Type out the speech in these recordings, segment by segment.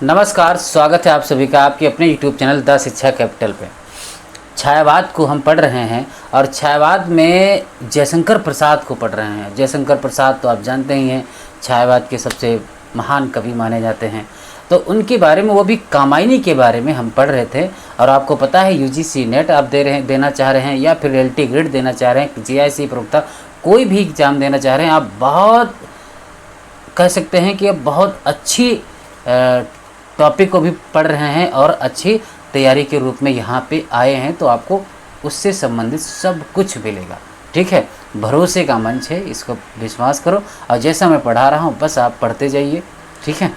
नमस्कार, स्वागत है आप सभी का आपके अपने YouTube चैनल द शिक्षा कैपिटल पे। छायावाद को हम पढ़ रहे हैं और छायावाद में जयशंकर प्रसाद को पढ़ रहे हैं। जयशंकर प्रसाद तो आप जानते ही हैं, छायावाद के सबसे महान कवि माने जाते हैं। तो उनके बारे में, वो भी कामायनी के बारे में हम पढ़ रहे थे। और आपको पता है UGC नेट आप देना चाह रहे हैं या फिर रियलिटी ग्रिड देना चाह रहे हैं, GIC प्रवक्ता कोई भी एग्ज़ाम देना चाह रहे हैं, आप बहुत कह सकते हैं कि अब बहुत अच्छी टॉपिक को भी पढ़ रहे हैं और अच्छी तैयारी के रूप में यहाँ पे आए हैं, तो आपको उससे संबंधित सब कुछ मिलेगा। ठीक है, भरोसे का मंच है, इसको विश्वास करो और जैसा मैं पढ़ा रहा हूँ बस आप पढ़ते जाइए। ठीक है,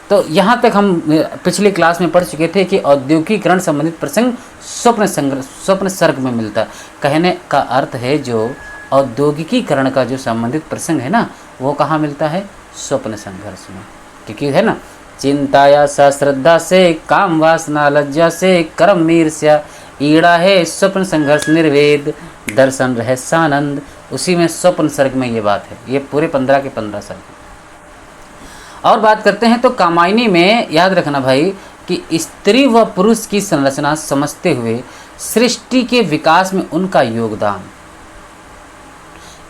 तो यहाँ तक हम पिछली क्लास में पढ़ चुके थे कि औद्योगिकीकरण संबंधित प्रसंग स्वप्न सर्ग में मिलता है। कहने का अर्थ है जो औद्योगिकीकरण का जो संबंधित प्रसंग है ना, वो कहाँ मिलता है? स्वप्न संघर्ष में। क्योंकि है ना, चिंताया सा श्रद्धा से, काम वासना लज्जा से, कर्म ईर्ष्या ईड़ा है, स्वप्न संघर्ष निर्वेद, दर्शन रहस्यानंद। उसी में स्वप्न सर्ग में ये बात है। ये पूरे 15 के 15 सर्ग। और बात करते हैं तो कामायनी में याद रखना भाई कि स्त्री व पुरुष की संरचना समझते हुए सृष्टि के विकास में उनका योगदान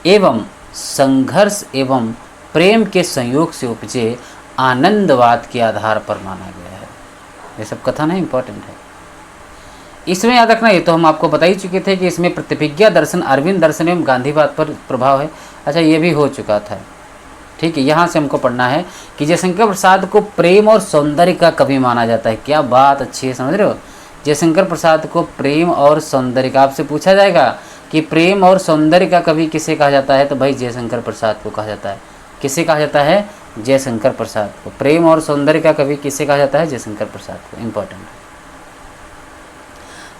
एवं संघर्ष एवं प्रेम के संयोग से उपजे आनंदवाद के आधार पर माना गया है। ये सब कथन है, इंपॉर्टेंट है। इसमें याद रखना, ये तो हम आपको बता ही चुके थे कि इसमें प्रतिभिज्ञा दर्शन, अरविंद दर्शन एवं गांधीवाद पर प्रभाव है। अच्छा, ये भी हो चुका था। ठीक है, यहाँ से हमको पढ़ना है कि जयशंकर प्रसाद को प्रेम और सौंदर्य का कवि माना जाता है। क्या बात अच्छी है, समझ रहे हो? जयशंकर प्रसाद को प्रेम और सौंदर्य का, आपसे पूछा जाएगा कि प्रेम और सौंदर्य का कवि किसे कहा जाता है, तो भाई जयशंकर प्रसाद को कहा जाता है। किसे कहा जाता है? जयशंकर प्रसाद को। प्रेम और सौंदर्य का कवि किसे कहा जाता है? जयशंकर प्रसाद को। इंपॉर्टेंट है।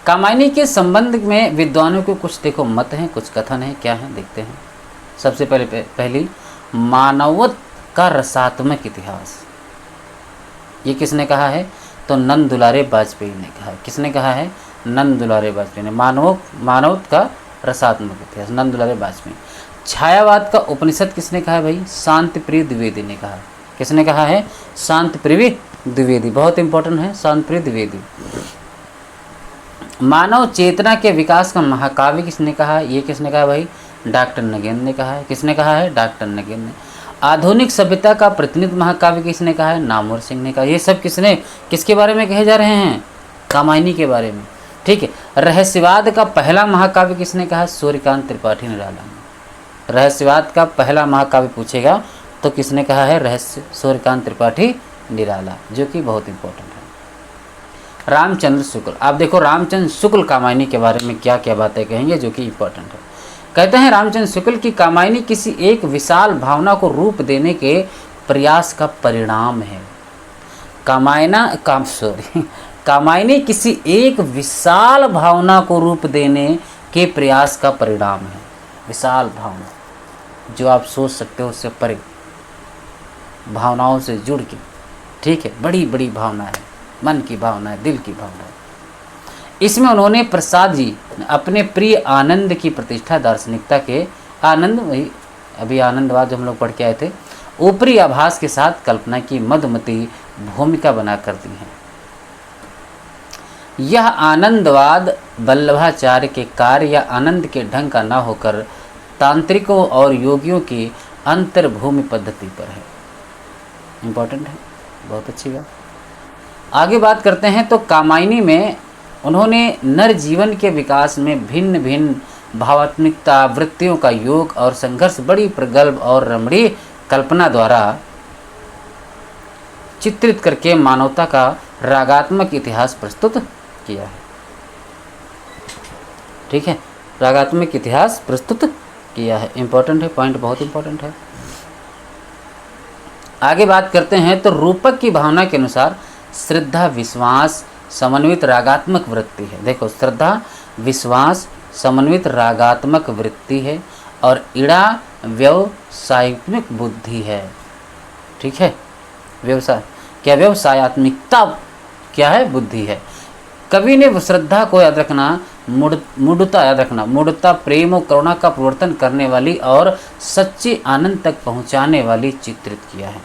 कामायनी के संबंध में विद्वानों को कुछ देखो मत हैं, कुछ कथन हैं। क्या है देखते हैं। सबसे पहली मानवत का रसात्मक इतिहास, ये किसने कहा है? तो नंद दुलारे वाजपेयी ने कहा है। किसने कहा है? नंद दुलारे वाजपेयी ने। मानवत का रसात्मक इतिहास, नंद दुलारे वाजपेयी। छायावाद का उपनिषद किसने कहा है भाई? शांतिप्रिय द्विवेदी ने कहा। किसने कहा है? शांतिप्रिय द्विवेदी। बहुत इंपॉर्टेंट है, शांतिप्रिय द्विवेदी। मानव चेतना के विकास का महाकाव्य किसने कहा? ये किसने कहा भाई? डॉक्टर नगेंद्र ने कहा है। किसने कहा है? डॉक्टर नगेंद्र ने। आधुनिक सभ्यता का प्रतिनिधि महाकाव्य किसने कहा है? नामवर सिंह ने कहा। ये सब किसके बारे में कहे जा रहे हैं? कामायनी के बारे में। ठीक है। रहस्यवाद का पहला महाकाव्य किसने कहा? सूर्यकांत त्रिपाठी निराला ने। रहस्यवाद का पहला महाकाव्य पूछेगा तो किसने कहा है? रहस्य सूर्यकांत त्रिपाठी निराला, जो कि बहुत इंपॉर्टेंट है। रामचंद्र शुक्ल, आप देखो रामचंद्र शुक्ल कामायनी के बारे में क्या क्या बातें कहेंगे, जो कि इंपॉर्टेंट है। कहते हैं रामचंद्र शुक्ल की कामायनी किसी एक विशाल भावना को रूप देने के प्रयास का परिणाम है। कामायनी किसी एक विशाल भावना को रूप देने के प्रयास का परिणाम है। विशाल भावना, जो आप सोच सकते हो उससे परे, भावनाओं से जुड़ के। ठीक है, बड़ी बड़ी भावना है, मन की भावना है, दिल की भावना है। इसमें उन्होंने प्रसाद जी अपने प्रिय आनंद की प्रतिष्ठा, दार्शनिकता के आनंद, वही अभी आनंदवाद जो हम लोग पढ़ के आए थे, ऊपरी आभास के साथ कल्पना की मधुमती भूमिका बना कर दी है। यह आनंदवाद वल्लभाचार्य के कार्य या आनंद के ढंग का न होकर तांत्रिकों और योगियों की अंतर्भूमि पद्धति पर है। इंपॉर्टेंट है, बहुत अच्छी बात। आगे बात करते हैं तो कामायनी में उन्होंने नर जीवन के विकास में भिन्न भिन्न भावात्मकता वृत्तियों का योग और संघर्ष बड़ी प्रगल्भ और रमणीय कल्पना द्वारा चित्रित करके मानवता का रागात्मक इतिहास प्रस्तुत किया है। ठीक है, रागात्मक इतिहास प्रस्तुत किया है। इंपॉर्टेंट है, पॉइंट बहुत इंपॉर्टेंट है। आगे बात करते हैं तो रूपक की भावना के अनुसार श्रद्धा विश्वास समन्वित रागात्मक वृत्ति है। देखो, श्रद्धा विश्वास समन्वित रागात्मक वृत्ति है और इड़ा व्यवसायिक बुद्धि है। ठीक है, व्यवसायत्मिकता क्या है? बुद्धि है। कवि ने श्रद्धा को याद रखना, मूढ़ता याद रखना, मूढ़ता प्रेम और करुणा का प्रवर्तन करने वाली और सच्चे आनंद तक पहुंचाने वाली चित्रित किया है।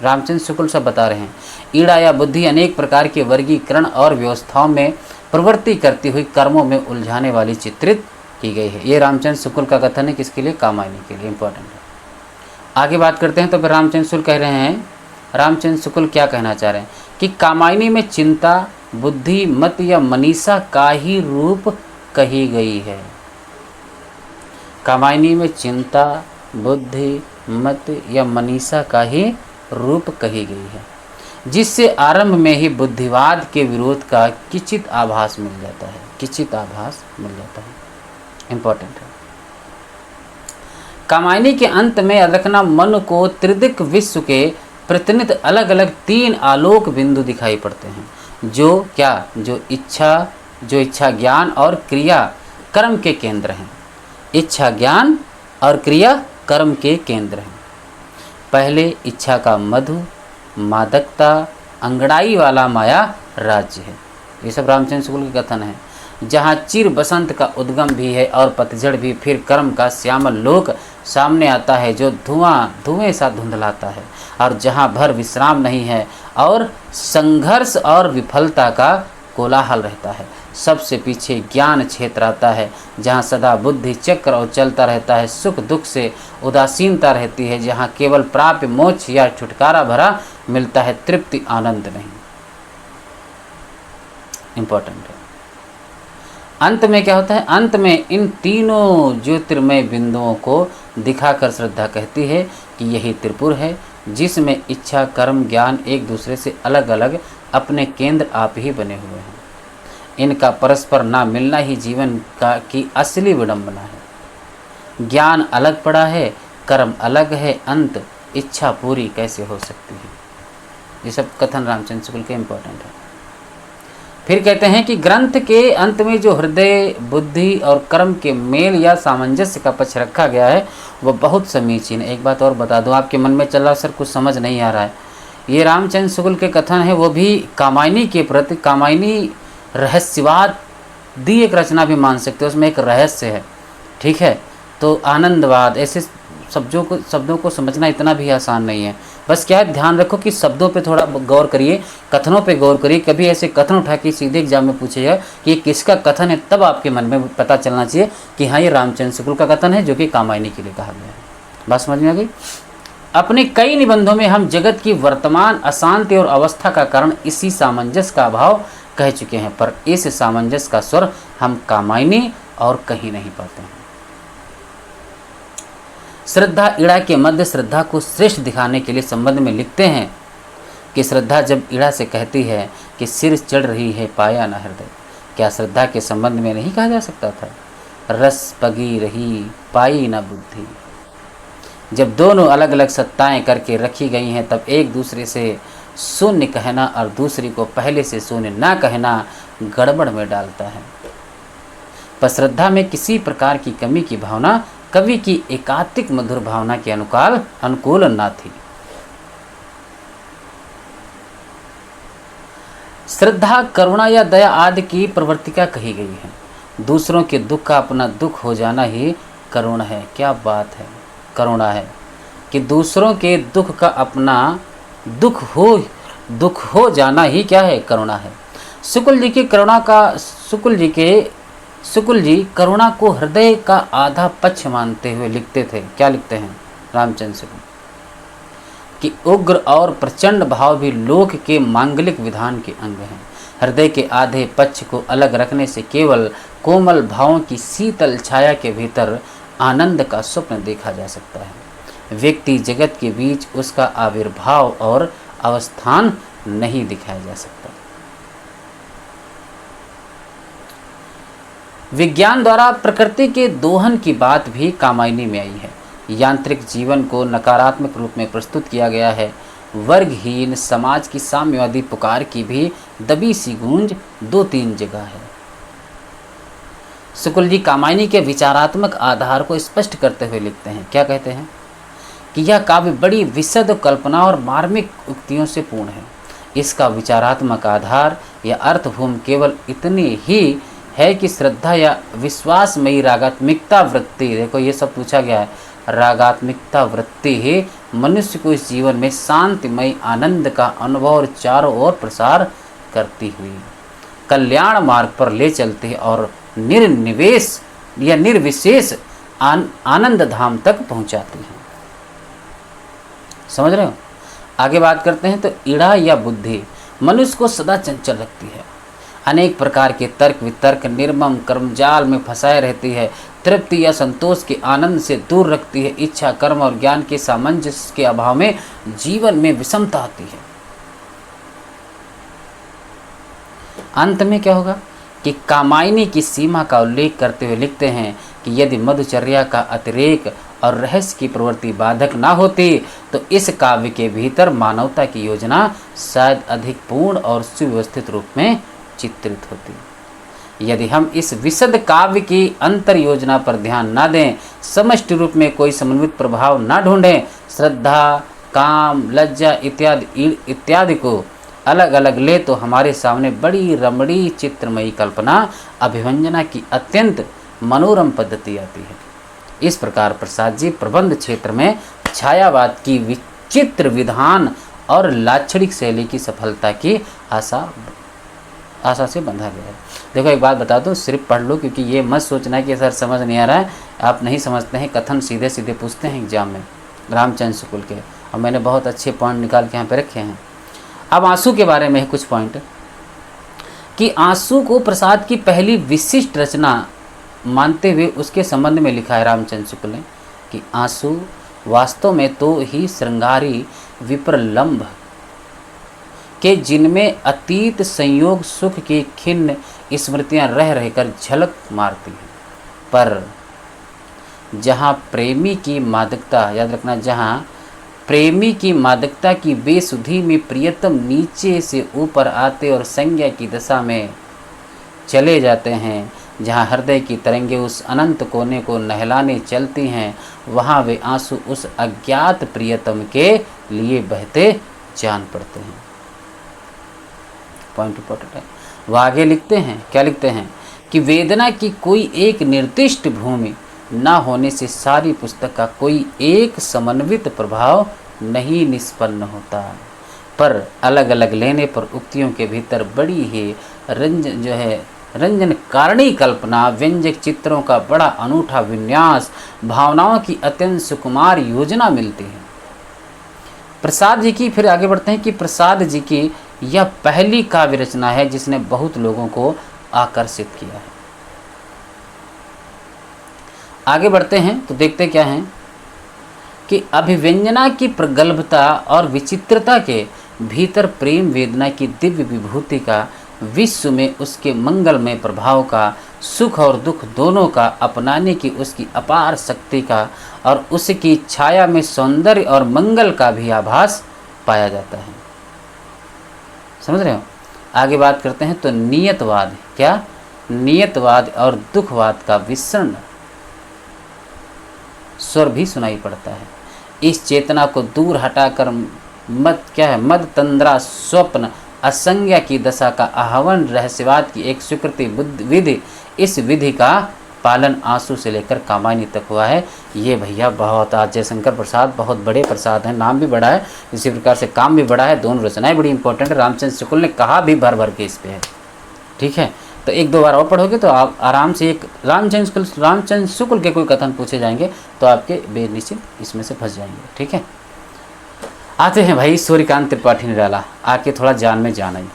रामचंद्र शुक्ल सब बता रहे हैं। ईड़ा या बुद्धि अनेक प्रकार के वर्गीकरण और व्यवस्थाओं में प्रवृत्ति करती हुई कर्मों में उलझाने वाली चित्रित की गई है। ये रामचंद्र शुक्ल का कथन है, किसके लिए? कामायनी के लिए। इंपॉर्टेंट है। आगे बात करते हैं तो फिर रामचंद्र शुक्ल कह रहे हैं, रामचंद्र शुक्ल क्या कहना चाह रहे हैं कि कामायनी में चिंता, बुद्धि, मत या मनीषा का ही रूप कही गई है। कामायनी में चिंता, बुद्धि, मत या मनीषा का ही रूप कही गई है, जिससे आरंभ में ही बुद्धिवाद के विरोध का किंचित आभास मिल जाता है। किंचित आभास मिल जाता है। इंपॉर्टेंट है। कामायनी के अंत में रखना मन को त्रिदिक विश्व के प्रतिनिध अलग अलग 3 आलोक बिंदु दिखाई पड़ते हैं, जो क्या? जो इच्छा, ज्ञान और क्रिया कर्म के केंद्र हैं। इच्छा, ज्ञान और क्रिया कर्म के केंद्र हैं। पहले इच्छा का मधु, मादकता, अंगड़ाई वाला माया राज्य है। ये सब रामचंद्र शुक्ल के कथन है। जहाँ चिर बसंत का उद्गम भी है और पतझड़ भी, फिर कर्म का श्यामल लोक सामने आता है जो धुएं सा धुंधलाता है, और जहाँ भर विश्राम नहीं है और संघर्ष और विफलता का कोलाहल रहता है। सबसे पीछे ज्ञान क्षेत्र आता है, जहाँ सदा बुद्धि चक्र और चलता रहता है। सुख दुख से उदासीनता रहती है, जहाँ केवल प्राप्य मोक्ष या छुटकारा भरा मिलता है, तृप्ति आनंद नहीं। इंपॉर्टेंट है। अंत में क्या होता है? अंत में इन तीनों ज्योतिर्मय बिंदुओं को दिखाकर श्रद्धा कहती है कि यही त्रिपुर है, जिसमें इच्छा, कर्म, ज्ञान एक दूसरे से अलग अलग अपने केंद्र आप ही बने हुए हैं। इनका परस्पर ना मिलना ही जीवन की असली विडंबना है। ज्ञान अलग पड़ा है, कर्म अलग है, अंत इच्छा पूरी कैसे हो सकती है? ये सब कथन रामचंद्र शुक्ल के इंपॉर्टेंट है। फिर कहते हैं कि ग्रंथ के अंत में जो हृदय, बुद्धि और कर्म के मेल या सामंजस्य का पक्ष रखा गया है वह बहुत समीचीन है। एक बात और बता दूं, आपके मन में चल रहा सर कुछ समझ नहीं आ रहा है, ये रामचंद्र शुक्ल के कथन है, वो भी कामायनी के प्रति, कामायनी रहस्यवाद दी एक रचना भी मान सकते हो, उसमें एक रहस्य है। ठीक है, तो आनंदवाद, ऐसे शब्दों को समझना इतना भी आसान नहीं है। बस क्या है, ध्यान रखो कि शब्दों पे थोड़ा गौर करिए, कथनों पे गौर करिए। कभी ऐसे कथन उठा के सीधे एग्जाम में पूछेगा कि ये किसका कथन है, तब आपके मन में पता चलना चाहिए कि हाँ ये रामचंद्र शुक्ल का कथन है, जो कि कामायनी के लिए कहा गया है। बात समझ में आ गई? अपने कई निबंधों में हम जगत की वर्तमान अशांति और अवस्था का कारण इसी सामंजस्य का अभाव कह चुके हैं, पर इस सामंजस्य का स्वर हम कामायनी और कहीं नहीं पाते हैं। श्रद्धा ईड़ा के मध्य श्रद्धा को श्रेष्ठ दिखाने के लिए संबंध में लिखते हैं कि श्रद्धा जब ईड़ा से कहती है कि सिर चढ़ रही है पाया न हृदय, क्या श्रद्धा के संबंध में नहीं कहा जा सकता था रस पगी रही पाई न बुद्धि? जब दोनों अलग अलग सत्ताएं करके रखी गई हैं, तब एक दूसरे से शून्य कहना और दूसरी को पहले से शून्य ना कहना गड़बड़ में डालता है। पर श्रद्धा में किसी प्रकार की कमी की भावना कवि की एकात्मिक मधुर भावना के अनुकूल न थी। श्रद्धा करुणा या दया आदि की प्रवर्तिका कही गई है। दूसरों के दुख का अपना दुख हो जाना ही करुणा है। क्या बात है, करुणा है कि दूसरों के दुख का अपना दुख हो जाना ही क्या है, करुणा है। शुक्ल जी करुणा को हृदय का आधा पक्ष मानते हुए लिखते थे। क्या लिखते हैं रामचंद्र शुक्ल? कि उग्र और प्रचंड भाव भी लोक के मांगलिक विधान के अंग हैं। हृदय के आधे पक्ष को अलग रखने से केवल कोमल भावों की शीतल छाया के भीतर आनंद का स्वप्न देखा जा सकता है। व्यक्ति जगत के बीच उसका आविर्भाव और अवस्थान नहीं दिखाया जा सकता। विज्ञान द्वारा प्रकृति के दोहन की बात भी कामायनी में आई है। यांत्रिक जीवन को नकारात्मक रूप में प्रस्तुत किया गया है। वर्गहीन समाज की साम्यवादी पुकार की भी दबी सी गूंज 2-3 जगह है। शुक्ल जी कामायनी के विचारात्मक आधार को स्पष्ट करते हुए लिखते हैं। क्या कहते हैं कि यह काव्य बड़ी विशद कल्पना और मार्मिक उक्तियों से पूर्ण है। इसका विचारात्मक आधार या अर्थभूमि केवल इतनी ही है कि श्रद्धा या विश्वासमयी रागात्मिकता वृत्ति, देखो ये सब पूछा गया है, रागात्मिकता वृत्ति ही मनुष्य को इस जीवन में शांतिमय आनंद का अनुभव और चारों ओर प्रसार करती हुई कल्याण मार्ग पर ले चलती है और निर्निवेश या निर्विशेष आनंद धाम तक पहुंचाती है। समझ रहे हो? आगे बात करते हैं तो ईड़ा या बुद्धि मनुष्य को सदा चंचल रखती है, अनेक प्रकार के तर्क वितर्क निर्मम कर्मजाल में फंसाए रहती है, तृप्ति या संतोष के आनंद से दूर रखती है, इच्छा कर्म और ज्ञान के सामंजस्य के अभाव में जीवन में विषमता आती है। अंत में क्या होगा कि कामायनी की सीमा का उल्लेख करते हुए लिखते हैं कि यदि मधुचर्या का अतिरेक और रहस्य की प्रवृत्ति बाधक ना होती तो इस काव्य के भीतर मानवता की योजना शायद अधिक पूर्ण और सुव्यवस्थित रूप में चित्रित होती। यदि हम इस विशद काव्य की अंतर योजना पर ध्यान ना दें, समष्टि रूप में कोई समन्वित प्रभाव ना ढूंढें, श्रद्धा काम लज्जा इत्यादि को अलग अलग ले तो हमारे सामने बड़ी रमणीय चित्रमयी कल्पना अभिव्यंजना की अत्यंत मनोरम पद्धति आती है। इस प्रकार प्रसाद जी प्रबंध क्षेत्र में छायावाद की विचित्र विधान और लाक्षणिक शैली की सफलता की आशा से बंधा गया है। देखो एक बात बता दूं, सिर्फ पढ़ लो, क्योंकि ये मत सोचना कि सर समझ नहीं आ रहा है, आप नहीं समझते हैं। कथन सीधे सीधे पूछते हैं एग्जाम में रामचंद्र शुक्ल के, और मैंने बहुत अच्छे पॉइंट निकाल के यहाँ पे रखे हैं। अब आंसू के बारे में कुछ पॉइंट कि आंसू को प्रसाद की पहली विशिष्ट रचना मानते हुए उसके संबंध में लिखा है रामचंद्र शुक्ल ने कि आंसू वास्तव में तो ही श्रृंगारी विप्रलंब के जिनमें अतीत संयोग सुख की खिन्न स्मृतियां रह रहकर झलक मारती हैं, पर जहाँ प्रेमी की मादकता, याद रखना, जहाँ प्रेमी की मादकता की बेसुधी में प्रियतम नीचे से ऊपर आते और संज्ञा की दशा में चले जाते हैं, जहाँ हृदय की तरंगे उस अनंत कोने को नहलाने चलती हैं, वहाँ वे आंसू उस अज्ञात प्रियतम के लिए बहते जान पड़ते हैं। पॉइंट इंपॉर्टेंट है। वह आगे लिखते हैं, क्या लिखते हैं कि वेदना की कोई एक निर्दिष्ट भूमि ना होने से सारी पुस्तक का कोई एक समन्वित प्रभाव नहीं निष्पन्न होता, पर अलग अलग लेने पर उक्तियों के भीतर बड़ी ही रंजन कारणी कल्पना, व्यंजक चित्रों का बड़ा अनूठा विन्यास, भावनाओं की अत्यंत सुकुमार योजना मिलती है। प्रसाद जी की, फिर आगे बढ़ते हैं कि प्रसाद जी की यह पहली काव्य रचना है जिसने बहुत लोगों को आकर्षित किया है। आगे बढ़ते हैं तो देखते क्या हैं कि अभिव्यंजना की प्रगल्भता और विचित्रता के भीतर प्रेम वेदना की दिव्य विभूति का, विश्व में उसके मंगलमय प्रभाव का, सुख और दुख दोनों का अपनाने की उसकी अपार शक्ति का और उसकी छाया में सौंदर्य और मंगल का भी आभास पाया जाता है। समझ रहे हो? आगे बात करते हैं तो नियतवाद, क्या नियतवाद और दुखवाद का विसर्ण स्वर भी सुनाई पड़ता है। इस चेतना को दूर हटाकर मद तंद्रा स्वप्न असंज्ञा की दशा का आह्वान रहस्यवाद की एक स्वीकृति विधि, इस विधि का पालन आंसू से लेकर कामायनी तक हुआ है। ये भैया बहुत, आज जयशंकर प्रसाद बहुत बड़े प्रसाद हैं, नाम भी बड़ा है, इसी प्रकार से काम भी बड़ा है, दोनों रचनाएं बड़ी इंपॉर्टेंट है। रामचंद्र शुक्ल ने कहा भी भर भर के इस पे है। ठीक है, तो एक दो बार और पढ़ोगे तो आप आराम से एक रामचंद्र शुक्ल के कोई कथन पूछे जाएंगे तो आपके बेनिश्चित इसमें से फंस जाएंगे। ठीक है, आते हैं भाई सूर्यकांत त्रिपाठी निराला। आके थोड़ा जान में जान आई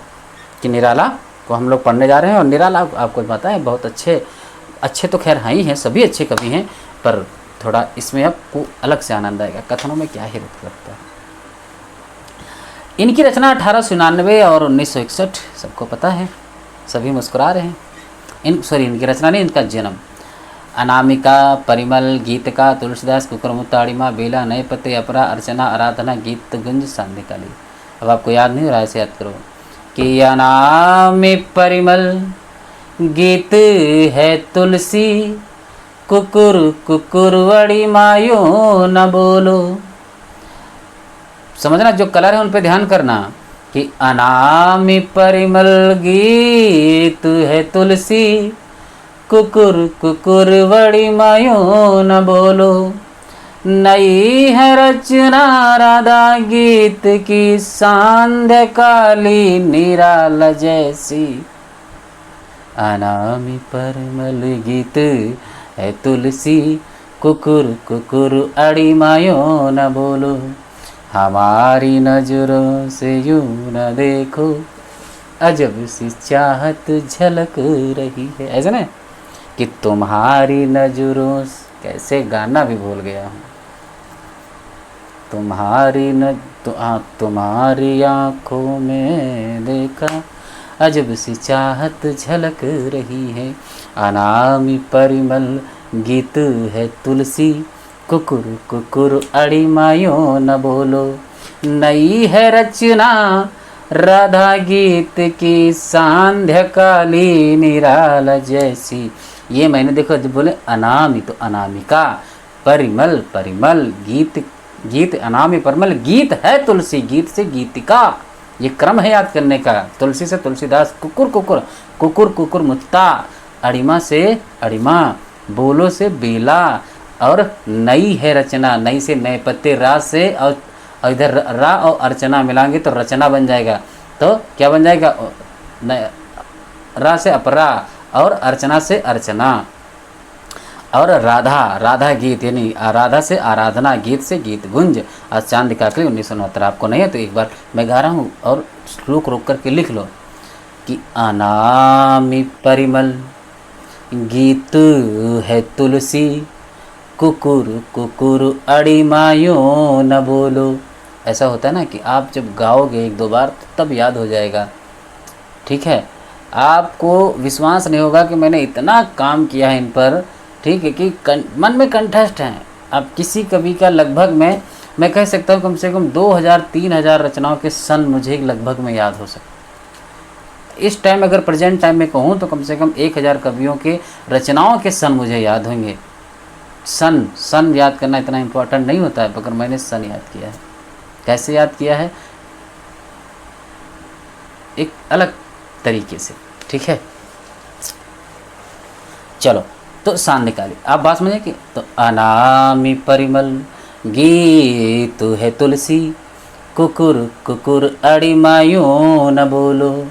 कि निराला को हम लोग पढ़ने जा रहे हैं, और निराला आपको पता है बहुत अच्छे तो खैर हैं ही हैं, सभी अच्छे कवि हैं, पर थोड़ा इसमें आपको अलग से आनंद आएगा। कथनों में क्या ही रुख लगता है। इनकी रचना 1899 और 1961, सबको पता है, सभी मुस्कुरा रहे हैं। इनकी रचना नहीं, इनका जन्म। अनामिका, परिमल, गीतका, तुलसीदास, कुकुरमुत्ताड़िमा, बेला, नयपते, अपरा, अर्चना, आराधना, गीत गुंज, सांध्यकाली। अब आपको याद नहीं हो रहा है, ऐसे याद करो कि अनामि परिमल, गीत है तुलसी, कुकुर कुकुरवड़ी मायो न बोलो। समझना, जो कलर है उन पे ध्यान करना कि अनामि परिमल, गीत है तुलसी, कुकुर कुकुरवड़ी मायो न बोलो। नई है रचना राधा गीत की, सांध्य काली निराला जैसी। अनामी परमल गीत है तुलसी, कुकुर कुकुर अड़ी मायो न बोलो, हमारी नजरों से यूं न देखो, अजब सी चाहत झलक रही है। ऐसा ना कि तुम्हारी नजरों से, कैसे गाना भी भूल गया हूँ। तुम्हारी आँखों में देखा, अजब सी चाहत झलक रही है। अनामी परिमल गीत है तुलसी, कुकुर कुकुर अड़ी मायो न बोलो, नई है रचना राधा गीत की, सांध्य काली निराला जैसी। ये मैंने देखो जब बोले अनामी तो अनामिका, परिमल परिमल, गीत गीत, अनामी परिमल, गीत है तुलसी, गीत से गीतिका, ये क्रम है याद करने का। तुलसी से तुलसीदास, कुकुर कुकुर, कुकुर कुकुर मुत्ता, अड़िमा से अड़िमा, बोलो से बेला, और नई है रचना, नई से नए पत्ते, रा से और इधर रा और अर्चना मिलाएंगे तो रचना बन जाएगा। तो क्या बन जाएगा? रा से अपरा और अर्चना से अर्चना, और राधा, राधा गीत यानी राधा से आराधना, गीत से गीत गुंज। आज चांद का 1969। आपको नहीं है तो एक बार मैं गा रहा हूँ और रोक रोक करके लिख लो कि अनामी परिमल गीत है तुलसी, कुकुर कुकुर अड़ी मायो न बोलो। ऐसा होता है ना कि आप जब गाओगे एक दो बार तो तब याद हो जाएगा, ठीक है। आपको विश्वास नहीं होगा कि मैंने इतना काम किया है इन पर, ठीक है, कि मन में कंठस्थ हैं। अब किसी कवि का लगभग मैं कह सकता हूँ कम से कम 2000-3000 रचनाओं के सन मुझे लगभग में याद हो सकता। इस टाइम अगर प्रेजेंट टाइम में कहूँ तो कम से कम 1000 कवियों के रचनाओं के सन मुझे याद होंगे। सन याद करना इतना इम्पोर्टेंट नहीं होता है, मगर मैंने सन याद किया है। कैसे याद किया है? एक अलग तरीके से, ठीक है। चलो तो सान निकाली, आप बात समझे कि तो अनामी परिमल गीत है तुलसी, कुकुर कुकुर अड़ी मायो न बोलो,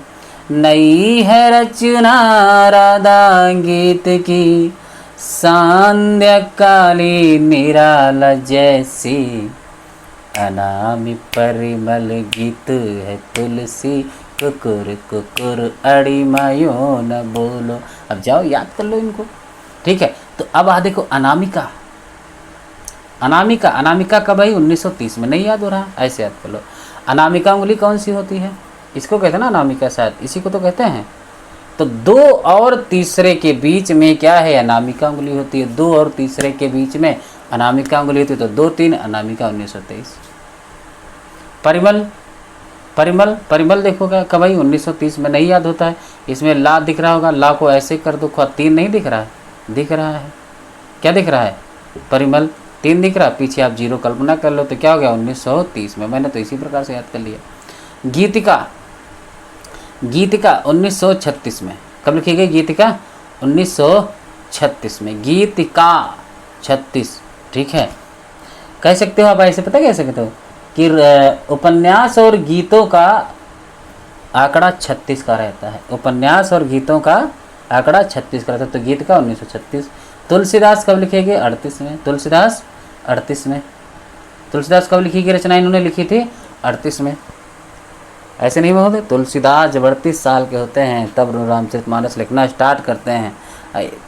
नई है रचना राधा गीत की, सांध्य काली निराला जैसी। अनामी परिमल गीत है तुलसी, कुकुर कुकुर अड़ी मायो न बोलो। अब जाओ याद कर लो इनको, ठीक है। तो अब आ देखो अनामिका, अनामिका का भाई 1930 में, नहीं याद हो रहा, ऐसे याद कर लो। अनामिका उंगली कौन सी होती है? इसको कहते हैं ना अनामिका, शायद इसी को तो कहते हैं। तो 2 और तीसरे के बीच में क्या है? अनामिका उंगली होती है। 2 और तीसरे के बीच में अनामिका उंगली होती है। तो 2-3 अनामिका 1923। परिमल देखोगा कब भाई 1930 में, नहीं याद होता है। इसमें ला दिख रहा होगा, ला को ऐसे कर दो, 3 नहीं दिख रहा है? दिख रहा है, क्या दिख रहा है? परिमल 3 दिख रहा है, पीछे आप 0 कल्पना कर लो तो क्या हो गया? 1930 में। मैंने तो इसी प्रकार से याद कर लिया। गीतिका 1936 में। कब लिखी गई गीतिका? 1936 में। गीतिका 36, ठीक है। कह सकते हो आप ऐसे, पता कैसे कहते हो कि उपन्यास और गीतों का आंकड़ा 36 का रहता है। उपन्यास और गीतों का आंकड़ा 36 का रहता है। तो गीत का 1936। तुलसीदास कब लिखेंगे? 38 में। तुलसीदास 38 में। तुलसीदास कब लिखी गई रचना इन्होंने लिखी थी? 38 में। ऐसे नहीं होते? तुलसीदास जब 38 साल के होते हैं तब रामचरितमानस लिखना स्टार्ट करते हैं,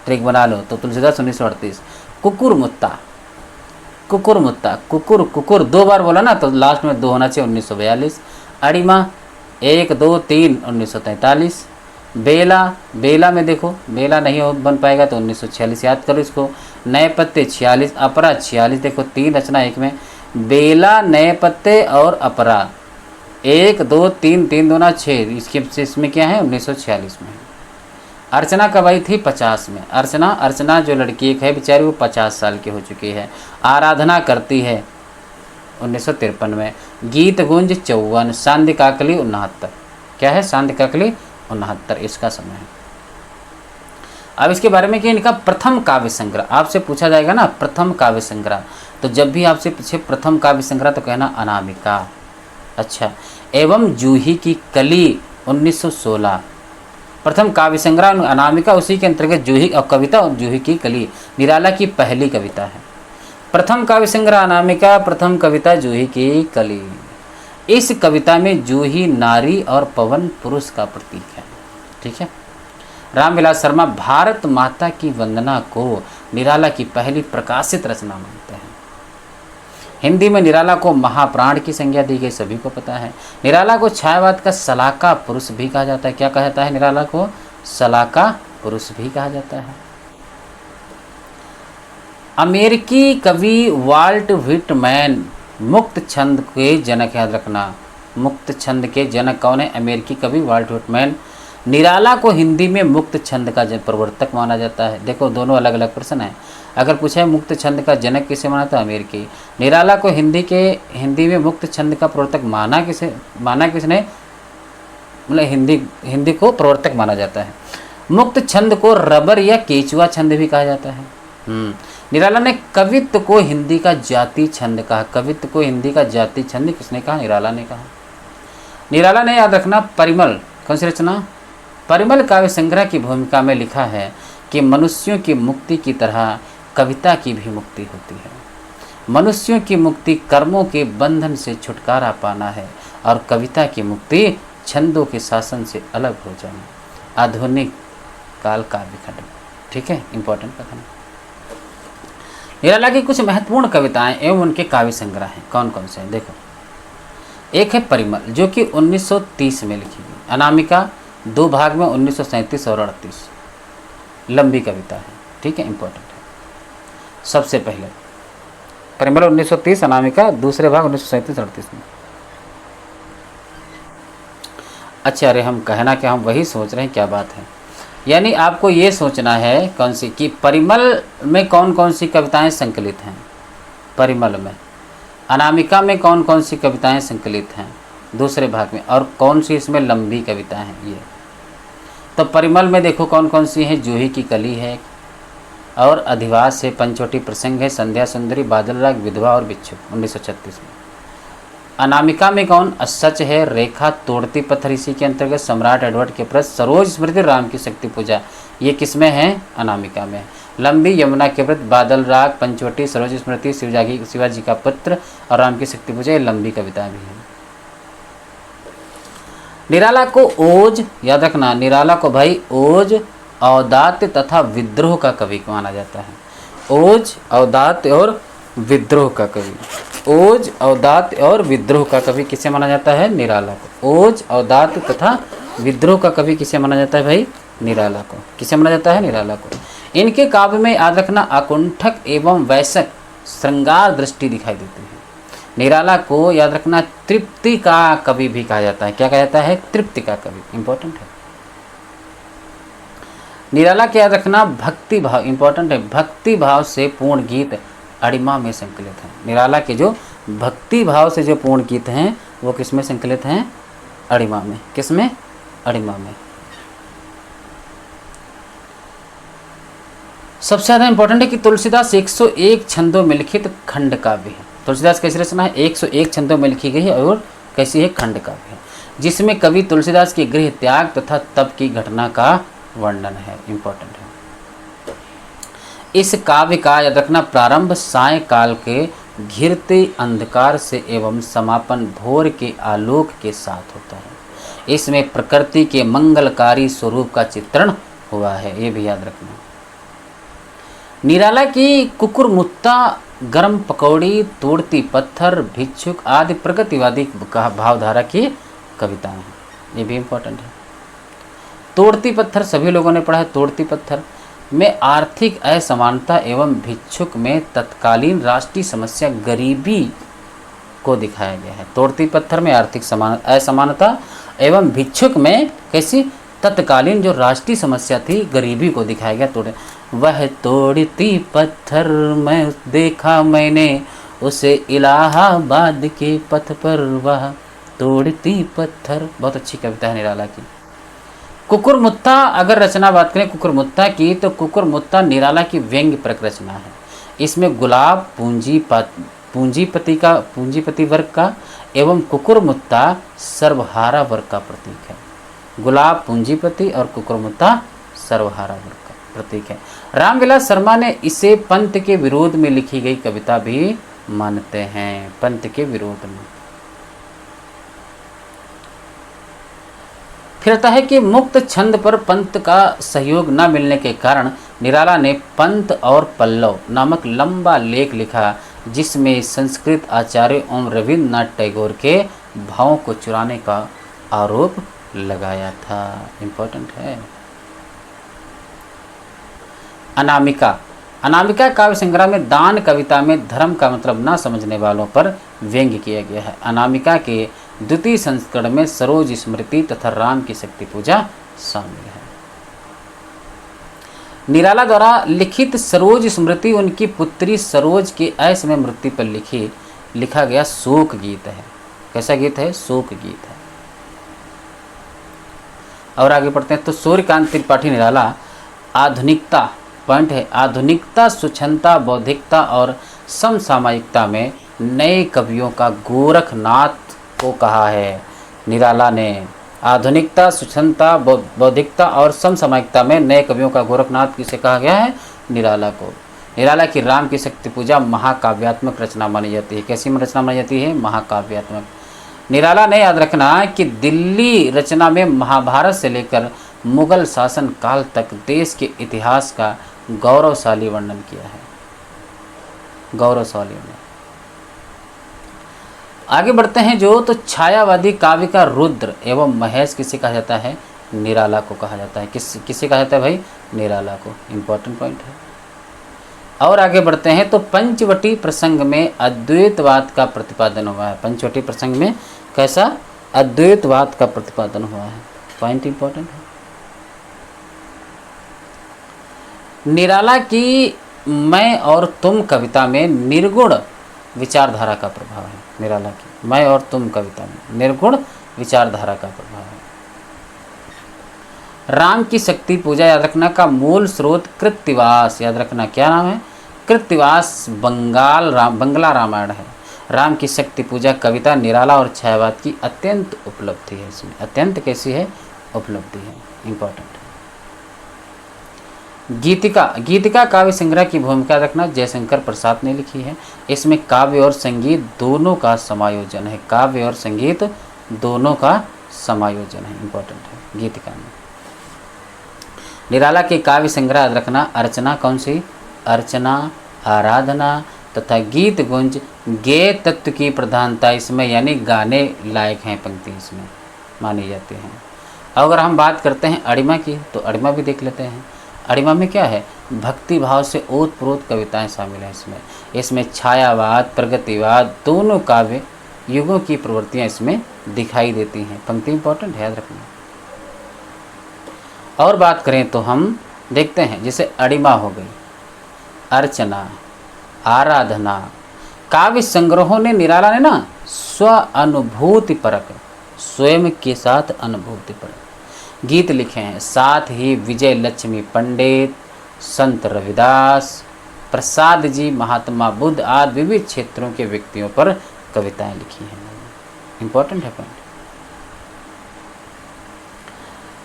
ट्रिक बना लो। तो तुलसीदास 1938। कुकुर 2 बार बोला ना तो लास्ट में 2 होना चाहिए, 1942। अड़िमा 1 2 3 1943। बेला में देखो, बेला नहीं हो बन पाएगा तो 1946 याद करो इसको। नए पत्ते 46, अपरा 46। देखो 3 रचना एक में, बेला, नए पत्ते और अपरा। 1 2 3 3 2 6, इसमें क्या है? 1946 में। अर्चना कब आई थी? 50 में। अर्चना जो लड़की एक है बेचारी, वो 50 साल की हो चुकी है। आराधना करती है 1953 में। गीत गुंज 54। सांध्य काकली 69। क्या है? सांध्य काकली 69 इसका समय है। अब इसके बारे में कि इनका प्रथम काव्य संग्रह आपसे पूछा जाएगा ना, प्रथम काव्य संग्रह। तो जब भी आपसे पूछे प्रथम काव्य संग्रह तो कहना अनामिका। अच्छा, एवं जूही की कली 1916, प्रथम काव्य संग्रह अनामिका, उसी के अंतर्गत जूही और कविता और जूही की कली निराला की पहली कविता है। प्रथम काव्य संग्रह अनामिका, प्रथम कविता जूही की कली। इस कविता में जूही नारी और पवन पुरुष का प्रतीक है। ठीक है। रामविलास शर्मा भारत माता की वंदना को निराला की पहली प्रकाशित रचना मानते हैं। हिंदी में निराला को महाप्राण की संज्ञा दी गई, सभी को पता है। निराला को छायावाद का सलाका पुरुष भी कहा जाता है। क्या कहा जाता है निराला को? सलाका पुरुष भी कहा जाता है। अमेरिकी कवि वाल्ट व्हिटमैन मुक्त छंद के जनक, याद रखना, मुक्त छंद के जनक कौन है? अमेरिकी कवि वाल्ट व्हिटमैन। निराला को हिंदी में मुक्त छंद का प्रवर्तक माना जाता है। देखो दोनों अलग अलग प्रश्न है। अगर पूछा है मुक्त छंद का जनक किसे माना था? अमेरिकी। निराला को हिंदी में मुक्त छंद का प्रवर्तक माना किसने? मतलब हिंदी को प्रवर्तक माना जाता है। मुक्त छंद को रबर या केचुआ छंद भी कहा जाता है। निराला ने कवित्व को हिंदी का जाति छंद कहा। कवित्व को हिंदी का जाति छंद किसने कहा? निराला ने कहा। निराला ने, याद रखना, परिमल, कौन सी रचना? परिमल काव्य संग्रह की भूमिका में लिखा है कि मनुष्यों की मुक्ति की तरह कविता की भी मुक्ति होती है। मनुष्यों की मुक्ति कर्मों के बंधन से छुटकारा पाना है और कविता की मुक्ति छंदों के शासन से अलग हो जाना। आधुनिक काल काव्य खंड। ठीक है, इंपॉर्टेंट कथन। निराला की कुछ महत्वपूर्ण कविताएं एवं उनके काव्य संग्रह हैं। कौन कौन से हैं? देखो, एक है परिमल, जो कि 1930 में लिखी गई। अनामिका 2 भाग में 1937 और 38, लंबी कविता है। ठीक है, इंपॉर्टेंट है। सबसे पहले परिमल 1930, अनामिका दूसरे भाग 1937-38 में। अच्छा, अरे हम कहना क्या, हम वही सोच रहे हैं, क्या बात है। यानी आपको ये सोचना है कौन सी कि परिमल में कौन कौन सी कविताएं संकलित हैं, परिमल में। अनामिका में कौन कौन सी कविताएं संकलित हैं दूसरे भाग में, और कौन सी इसमें लंबी कविताएं हैं। ये तो परिमल में देखो कौन कौन सी है। जूही की कली है, और अधिवास है, पंचवटी प्रसंग है, संध्या सुंदरी, बादल राग, विधवा और बिच्छू 1936 में। अनामिका में कौन? सच है, रेखा, तोड़ती पत्थर इसी के अंतर्गत, सम्राट एडवर्ड के प्रश्न, सरोज स्मृति, राम की शक्ति पूजा, ये किसमें है? अनामिका में। लंबी, यमुना के व्रत, बादल राग, पंचवटी, सरोज स्मृति, शिवाजी का पुत्र और राम की शक्ति पूजा, ये लंबी कविताएं भी हैं। निराला को ओज, याद रखना, निराला को भाई ओज, औदात्य तथा विद्रोह का कवि माना जाता है। ओज, औदात्य और विद्रोह का कवि। ओज, औदात्य और विद्रोह का कवि किसे माना जाता है? निराला को। ओज, औदात्य तथा विद्रोह का कवि किसे माना जाता है भाई? निराला को। किसे माना जाता है? निराला को। इनके काव्य में, याद रखना, आकुंठक एवं वैशक श्रृंगार दृष्टि दिखाई देती है। निराला को, याद रखना, तृप्ति का कवि भी कहा जाता है। क्या कहा जाता है? तृप्ति का कवि। इंपॉर्टेंट है। निराला के, याद रखना, भक्ति भाव, इंपॉर्टेंट है, भक्ति भाव से पूर्ण गीत अड़िमा में संकलित हैं। निराला के जो भक्ति भाव से जो पूर्ण गीत हैं वो किसमें संकलित हैं? अड़िमा में। किसमें? अड़िमा में। सबसे ज़्यादा इंपॉर्टेंट है कि तुलसीदास 101 छंदों में लिखित खंड काव्य है। तुलसीदास कैसी रचना है? 101 छंदों में लिखी गई है और कैसी है? खंड काव्य है, जिसमें कवि तुलसीदास के गृह त्याग तथा तप की घटना का वर्णन है। इंपॉर्टेंट है। इस काव्य का, याद रखना, प्रारंभ सायंकाल के घिरते अंधकार से एवं समापन भोर के आलोक के साथ होता है। इसमें प्रकृति के मंगलकारी स्वरूप का चित्रण हुआ है, ये भी याद रखना। निराला की कुकुरमुत्ता, गर्म पकौड़ी, तोड़ती पत्थर, भिक्षुक आदि प्रगतिवादी भावधारा की कविताएं हैं, ये भी इम्पोर्टेंट है। तोड़ती पत्थर सभी लोगों ने पढ़ा है। तोड़ती पत्थर में आर्थिक असमानता एवं भिक्षुक में तत्कालीन राष्ट्रीय समस्या गरीबी को दिखाया गया है। तोड़ती पत्थर में आर्थिक असमानता एवं भिक्षुक में कैसी तत्कालीन जो राष्ट्रीय समस्या थी गरीबी को दिखाया गया। वह तोड़ती पत्थर में देखा मैंने उसे इलाहाबाद के पथ पर, वह तोड़ती पत्थर। बहुत अच्छी कविता है निराला की। कुकुरमुत्ता, अगर रचना बात करें कुकुरमुत्ता की, तो कुकुरमुत्ता निराला की व्यंग्य परक रचना है। इसमें गुलाब पूंजीपति वर्ग का एवं कुकुरमुत्ता सर्वहारा वर्ग का प्रतीक है। गुलाब पूंजीपति और कुकुरमुत्ता सर्वहारा वर्ग का प्रतीक है। रामविलास शर्मा ने इसे पंत के विरोध में लिखी गई कविता भी मानते हैं, पंत के विरोध में। फिर आता है कि मुक्त छंद पर पंत का सहयोग न मिलने के कारण निराला ने पंत और पल्लव नामक लंबा लेख लिखा, जिसमें संस्कृत आचार्य एवं रविन्द्रनाथ टैगोर के भावों को चुराने का आरोप लगाया था। इम्पोर्टेंट है। अनामिका काव्य संग्रह में दान कविता में धर्म का मतलब न समझने वालों पर व्यंग्य किया गया है। अनामिका के द्वितीय संस्करण में सरोज स्मृति तथा राम की शक्ति पूजा शामिल है। निराला द्वारा लिखित सरोज स्मृति उनकी पुत्री सरोज के असमय मृत्यु पर लिखा गया शोक गीत है। कैसा गीत है? शोक गीत है। और आगे पढ़ते हैं तो सूर्यकांत त्रिपाठी निराला आधुनिकता पॉइंट है, आधुनिकता, स्वच्छंदता, बौद्धिकता और समसामयिकता में नए कवियों का गोरखनाथ को कहा है। निराला ने आधुनिकता, स्वच्छंदता, बौद्धिकता और समसामयिकता में नए कवियों का गोरखनाथ किसे कहा गया है? निराला को। निराला की राम की शक्ति पूजा महाकाव्यात्मक रचना मानी जाती है। कैसी रचना मानी जाती है? महाकाव्यात्मक। निराला ने, याद रखना, कि दिल्ली रचना में महाभारत से लेकर मुगल शासन काल तक देश के इतिहास का गौरवशाली वर्णन किया है। गौरवशाली वर्णन। आगे बढ़ते हैं जो तो छायावादी काव्य का रुद्र एवं महेश किसे कहा जाता है? निराला को कहा जाता है। किसे कहा जाता है भाई? निराला को। इम्पोर्टेंट पॉइंट है। और आगे बढ़ते हैं तो पंचवटी प्रसंग में अद्वैतवाद का प्रतिपादन हुआ है। पंचवटी प्रसंग में कैसा? अद्वैतवाद का प्रतिपादन हुआ है। पॉइंट इंपॉर्टेंट है। निराला की मैं और तुम कविता में निर्गुण विचारधारा का प्रभाव है। निराला की मैं और तुम कविता में निर्गुण विचारधारा का प्रभाव है। राम की शक्ति पूजा, याद रखना, का मूल स्रोत कृत्तिवास, याद रखना क्या नाम है? कृत्तिवास बंगला रामायण है। राम की शक्ति पूजा कविता निराला और छायावाद की अत्यंत उपलब्धि है। इसमें अत्यंत कैसी है? उपलब्धि है। इंपॉर्टेंट है। गीतिका काव्य संग्रह की भूमिका रखना जयशंकर प्रसाद ने लिखी है। इसमें काव्य और संगीत दोनों का समायोजन है। काव्य और संगीत दोनों का समायोजन है। इंपॉर्टेंट है गीतिका में। निराला के काव्य संग्रह याद रखना अर्चना, कौन सी? अर्चना, आराधना तथा गीत गुंज, गेय तत्व की प्रधानता इसमें, यानी गाने लायक हैं पंक्ति इसमें मानी जाती हैं। अगर हम बात करते हैं अड़िमा की तो अड़िमा भी देख लेते हैं। अड़िमा में क्या है? भक्ति भाव से ओतप्रोत कविताएं शामिल हैं इसमें छायावाद, प्रगतिवाद दोनों काव्य युगों की प्रवृत्तियां इसमें दिखाई देती हैं। पंक्ति इंपॉर्टेंट है, याद रखना। और बात करें तो हम देखते हैं जैसे अड़िमा हो गई, अर्चना, आराधना काव्य संग्रहों ने निराला ने ना स्व अनुभूति परक, स्वयं के साथ अनुभूति परक गीत लिखे हैं। साथ ही विजय लक्ष्मी पंडित, संत रविदास, प्रसाद जी, महात्मा बुद्ध आदि विविध क्षेत्रों के व्यक्तियों पर कविताएं लिखी हैं। इंपॉर्टेंट है पॉइंट।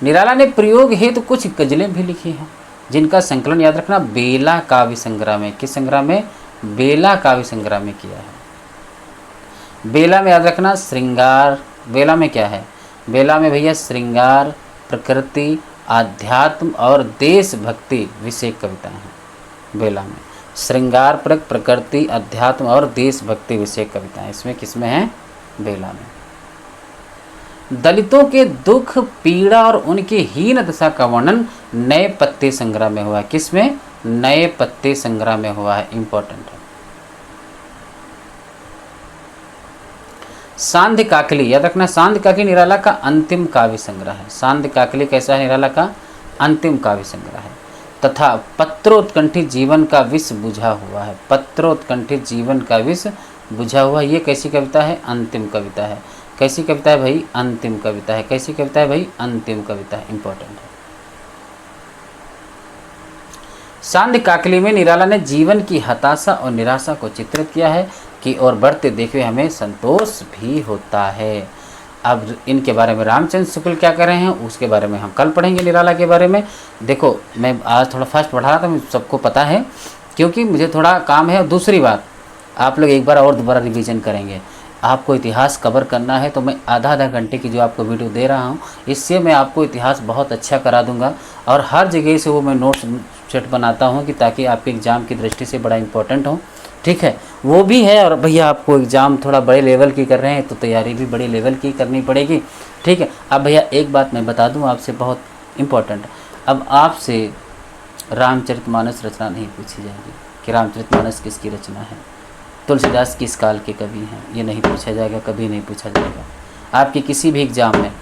निराला ने प्रयोग हेतु कुछ गजलें भी लिखी हैं जिनका संकलन याद रखना बेला काव्य संग्रह में, किस संग्रह में? बेला काव्य संग्रह में किया है। बेला में याद रखना श्रृंगार, बेला में क्या है? बेला में भैया श्रृंगार, प्रकृति, आध्यात्म और देशभक्ति विषय कविताएं हैं। बेला में श्रृंगार, प्रकृति, अध्यात्म और देशभक्ति विषय कविताएं इसमें किसमें हैं? बेला में। दलितों के दुख, पीड़ा और उनकी हीन दशा का वर्णन नए पत्ते संग्रह में हुआ है। किसमें? नए पत्ते संग्रह में हुआ है। इंपॉर्टेंट है। सांध्य काकली, याद रखना सांध्य काकली निराला का अंतिम काव्य संग्रह है। सांध्य काकली कैसा है? निराला का अंतिम काव्य संग्रह है। तथा पत्रोत्कंठित जीवन का विष बुझा हुआ है। पत्रोत्कंठित जीवन का विष बुझा हुआ, ये कैसी कविता है? अंतिम कविता है। कैसी कविता है भाई? अंतिम कविता है। कैसी कविता है भाई? अंतिम कविता है। इंपॉर्टेंट है। सांध्य काकली में निराला ने जीवन की हताशा और निराशा को चित्रित किया है कि और बढ़ते देखे हमें संतोष भी होता है। अब इनके बारे में रामचंद्र शुक्ल क्या कर रहे हैं उसके बारे में हम कल पढ़ेंगे। निराला के बारे में देखो, मैं आज थोड़ा फास्ट पढ़ा रहा था, मुझे सबको पता है क्योंकि मुझे थोड़ा काम है। और दूसरी बात, आप लोग एक बार और दोबारा रिवीजन करेंगे। आपको इतिहास कवर करना है तो मैं आधा घंटे की जो आपको वीडियो दे रहा हूँ, इससे मैं आपको इतिहास बहुत अच्छा करा दूंगा। और हर जगह से वो मैं नोट्स सेट बनाता हूँ कि ताकि आपके एग्ज़ाम की दृष्टि से बड़ा इंपॉर्टेंट हो। ठीक है, वो भी है। और भैया आपको एग्ज़ाम थोड़ा बड़े लेवल की कर रहे हैं तो तैयारी भी बड़े लेवल की करनी पड़ेगी। ठीक है, अब भैया एक बात मैं बता दूँ आपसे, बहुत इम्पोर्टेंट। अब आपसे रामचरितमानस रचना नहीं पूछी जाएगी कि रामचरितमानस किसकी रचना है, तुलसीदास किस काल के कवि हैं, ये नहीं पूछा जाएगा, कभी नहीं पूछा जाएगा आपके किसी भी एग्ज़ाम में।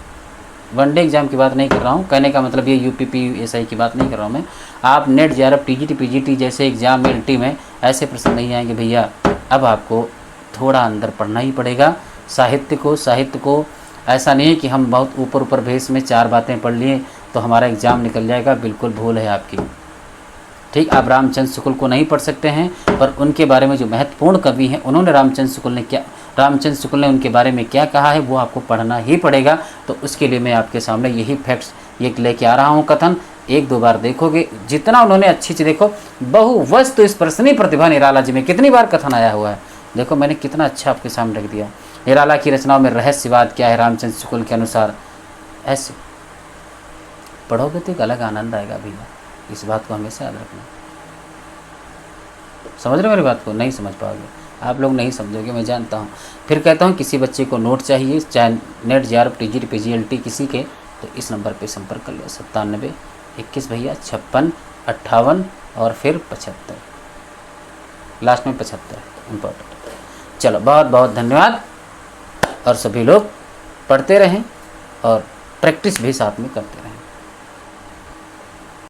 वनडे एग्ज़ाम की बात नहीं कर रहा हूँ, कहने का मतलब ये UPPSI की बात नहीं कर रहा हूँ मैं। आप नेट JRF TGT PGT जैसे एग्ज़ाम में LT में ऐसे प्रश्न नहीं आएंगे भैया। अब आपको थोड़ा अंदर पढ़ना ही पड़ेगा साहित्य को। ऐसा नहीं है कि हम बहुत ऊपर भेस में 4 बातें पढ़ लिए तो हमारा एग्ज़ाम निकल जाएगा, बिल्कुल भूल है आपकी। ठीक, आप रामचंद्र शुक्ल को नहीं पढ़ सकते हैं, पर उनके बारे में जो महत्वपूर्ण कवि हैं उन्होंने रामचंद्र शुक्ल ने उनके बारे में क्या कहा है वो आपको पढ़ना ही पड़ेगा। तो उसके लिए मैं आपके सामने यही फैक्ट्स ये लेके आ रहा हूँ कथन। 1-2 बार देखोगे, जितना उन्होंने अच्छी चीज़ देखो, बहुवस्तु इस प्रश्नी प्रतिभा निराला जी में कितनी बार कथन आया हुआ है। देखो मैंने कितना अच्छा आपके सामने रख दिया। निराला की रचनाओं में रहस्यवाद क्या है रामचंद्र शुक्ल के अनुसार, ऐसे पढ़ोगे तो एक अलग आनंद आएगा भैया। इस बात को हमेशा याद रखना। समझ रहे हो मेरी बात को? नहीं समझ पाओगे, आप लोग नहीं समझोगे, मैं जानता हूँ। फिर कहता हूँ किसी बच्चे को नोट चाहिए, चाहे नेट JRF TGT PGLT किसी के, तो इस नंबर पे संपर्क कर लो 97 21 भैया 56 58 और फिर 75, लास्ट में 75 इम्पोर्टेंट। चलो बहुत बहुत धन्यवाद। और सभी लोग पढ़ते रहें और प्रैक्टिस भी साथ में करते रहें।